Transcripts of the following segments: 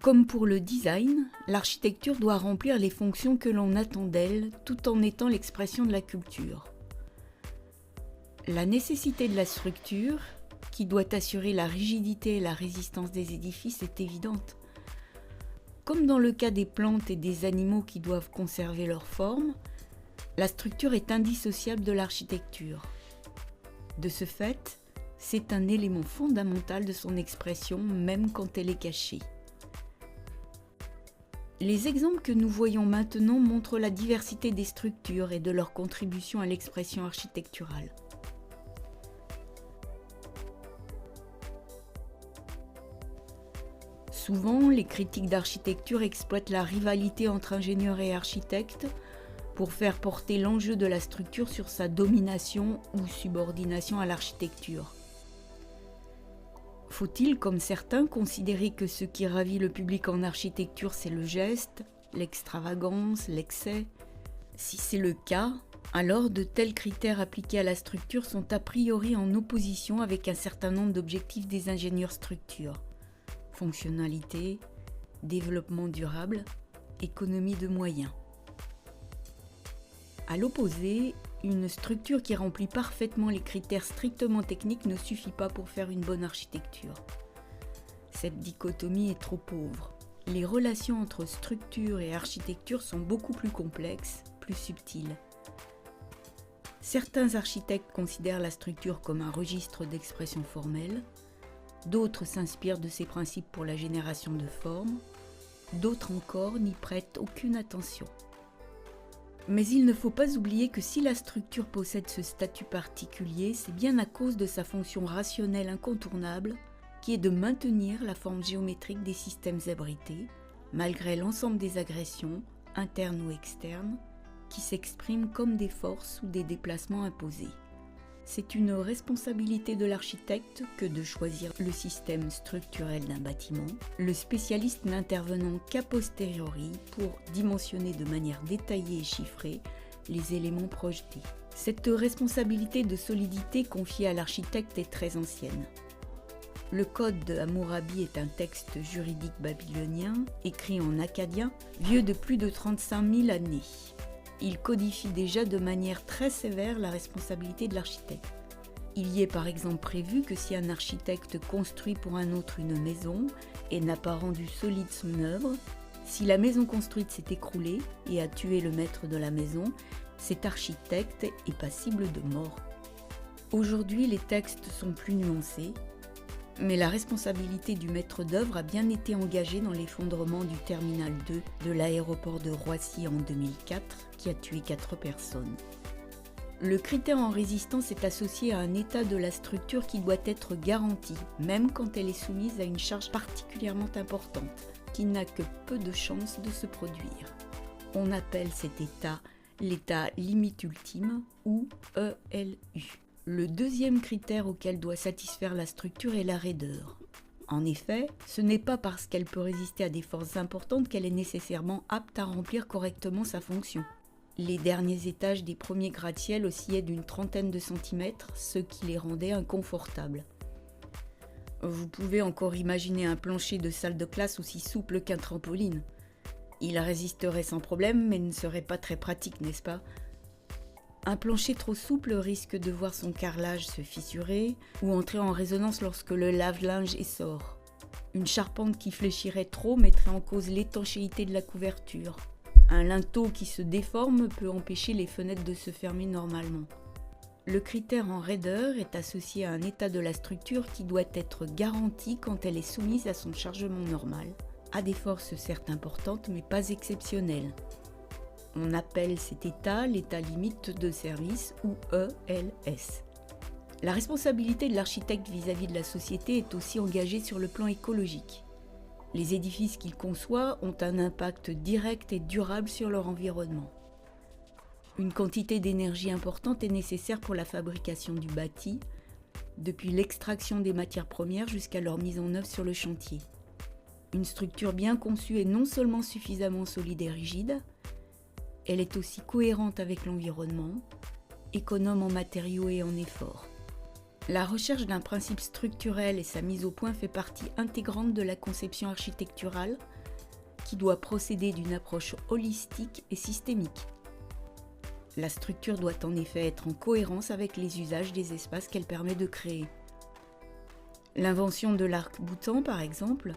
Comme pour le design, l'architecture doit remplir les fonctions que l'on attend d'elle tout en étant l'expression de la culture. La nécessité de la structure, qui doit assurer la rigidité et la résistance des édifices, est évidente. Comme dans le cas des plantes et des animaux qui doivent conserver leur forme, la structure est indissociable de l'architecture. De ce fait, c'est un élément fondamental de son expression, même quand elle est cachée. Les exemples que nous voyons maintenant montrent la diversité des structures et de leur contribution à l'expression architecturale. Souvent, les critiques d'architecture exploitent la rivalité entre ingénieurs et architectes pour faire porter l'enjeu de la structure sur sa domination ou subordination à l'architecture. Faut-il, comme certains, considérer que ce qui ravit le public en architecture, c'est le geste, l'extravagance, l'excès ? Si c'est le cas, alors de tels critères appliqués à la structure sont a priori en opposition avec un certain nombre d'objectifs des ingénieurs structure. Fonctionnalité, développement durable, économie de moyens. À l'opposé, une structure qui remplit parfaitement les critères strictement techniques ne suffit pas pour faire une bonne architecture. Cette dichotomie est trop pauvre. Les relations entre structure et architecture sont beaucoup plus complexes, plus subtiles. Certains architectes considèrent la structure comme un registre d'expression formelle, d'autres s'inspirent de ces principes pour la génération de formes, d'autres encore n'y prêtent aucune attention. Mais il ne faut pas oublier que si la structure possède ce statut particulier, c'est bien à cause de sa fonction rationnelle incontournable, qui est de maintenir la forme géométrique des systèmes abrités, malgré l'ensemble des agressions, internes ou externes, qui s'expriment comme des forces ou des déplacements imposés. C'est une responsabilité de l'architecte que de choisir le système structurel d'un bâtiment, le spécialiste n'intervenant qu'a posteriori pour dimensionner de manière détaillée et chiffrée les éléments projetés. Cette responsabilité de solidité confiée à l'architecte est très ancienne. Le Code de Hammurabi est un texte juridique babylonien, écrit en akkadien, vieux de plus de 35 000 années. Il codifie déjà de manière très sévère la responsabilité de l'architecte. Il y est par exemple prévu que si un architecte construit pour un autre une maison et n'a pas rendu solide son œuvre, si la maison construite s'est écroulée et a tué le maître de la maison, cet architecte est passible de mort. Aujourd'hui, les textes sont plus nuancés, mais la responsabilité du maître d'œuvre a bien été engagée dans l'effondrement du terminal 2 de l'aéroport de Roissy en 2004, qui a tué 4 personnes. Le critère en résistance est associé à un état de la structure qui doit être garanti, même quand elle est soumise à une charge particulièrement importante, qui n'a que peu de chances de se produire. On appelle cet état l'état limite ultime, ou ELU. Le deuxième critère auquel doit satisfaire la structure est la raideur. En effet, ce n'est pas parce qu'elle peut résister à des forces importantes qu'elle est nécessairement apte à remplir correctement sa fonction. Les derniers étages des premiers gratte-ciel oscillaient d'une trentaine de centimètres, ce qui les rendait inconfortables. Vous pouvez encore imaginer un plancher de salle de classe aussi souple qu'un trampoline. Il résisterait sans problème, mais ne serait pas très pratique, n'est-ce pas ? Un plancher trop souple risque de voir son carrelage se fissurer ou entrer en résonance lorsque le lave-linge essore. Une charpente qui fléchirait trop mettrait en cause l'étanchéité de la couverture. Un linteau qui se déforme peut empêcher les fenêtres de se fermer normalement. Le critère en raideur est associé à un état de la structure qui doit être garanti quand elle est soumise à son chargement normal, à des forces certes importantes mais pas exceptionnelles. On appelle cet état l'état limite de service ou ELS. La responsabilité de l'architecte vis-à-vis de la société est aussi engagée sur le plan écologique. Les édifices qu'il conçoit ont un impact direct et durable sur leur environnement. Une quantité d'énergie importante est nécessaire pour la fabrication du bâti, depuis l'extraction des matières premières jusqu'à leur mise en œuvre sur le chantier. Une structure bien conçue est non seulement suffisamment solide et rigide, elle est aussi cohérente avec l'environnement, économe en matériaux et en efforts. La recherche d'un principe structurel et sa mise au point fait partie intégrante de la conception architecturale qui doit procéder d'une approche holistique et systémique. La structure doit en effet être en cohérence avec les usages des espaces qu'elle permet de créer. L'invention de l'arc-boutant, par exemple,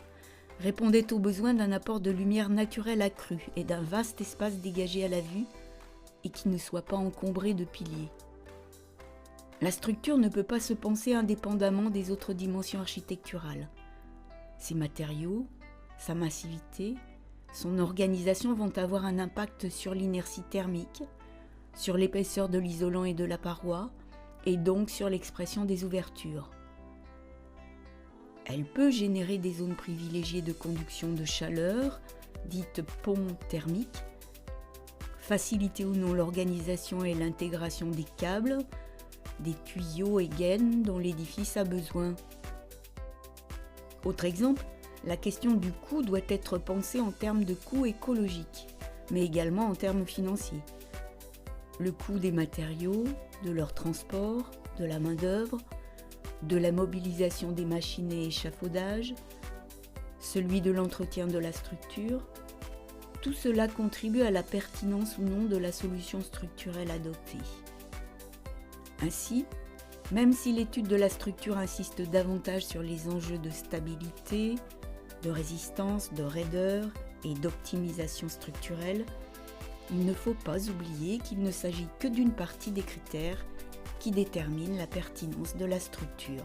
répondait au besoin d'un apport de lumière naturelle accru et d'un vaste espace dégagé à la vue et qui ne soit pas encombré de piliers. La structure ne peut pas se penser indépendamment des autres dimensions architecturales. Ses matériaux, sa massivité, son organisation vont avoir un impact sur l'inertie thermique, sur l'épaisseur de l'isolant et de la paroi, et donc sur l'expression des ouvertures. Elle peut générer des zones privilégiées de conduction de chaleur, dites ponts thermiques, faciliter ou non l'organisation et l'intégration des câbles, des tuyaux et gaines dont l'édifice a besoin. Autre exemple, la question du coût doit être pensée en termes de coût écologique, mais également en termes financiers. Le coût des matériaux, de leur transport, de la main-d'œuvre, de la mobilisation des machines et échafaudages, celui de l'entretien de la structure, tout cela contribue à la pertinence ou non de la solution structurelle adoptée. Ainsi, même si l'étude de la structure insiste davantage sur les enjeux de stabilité, de résistance, de raideur et d'optimisation structurelle, il ne faut pas oublier qu'il ne s'agit que d'une partie des critères qui déterminent la pertinence de la structure.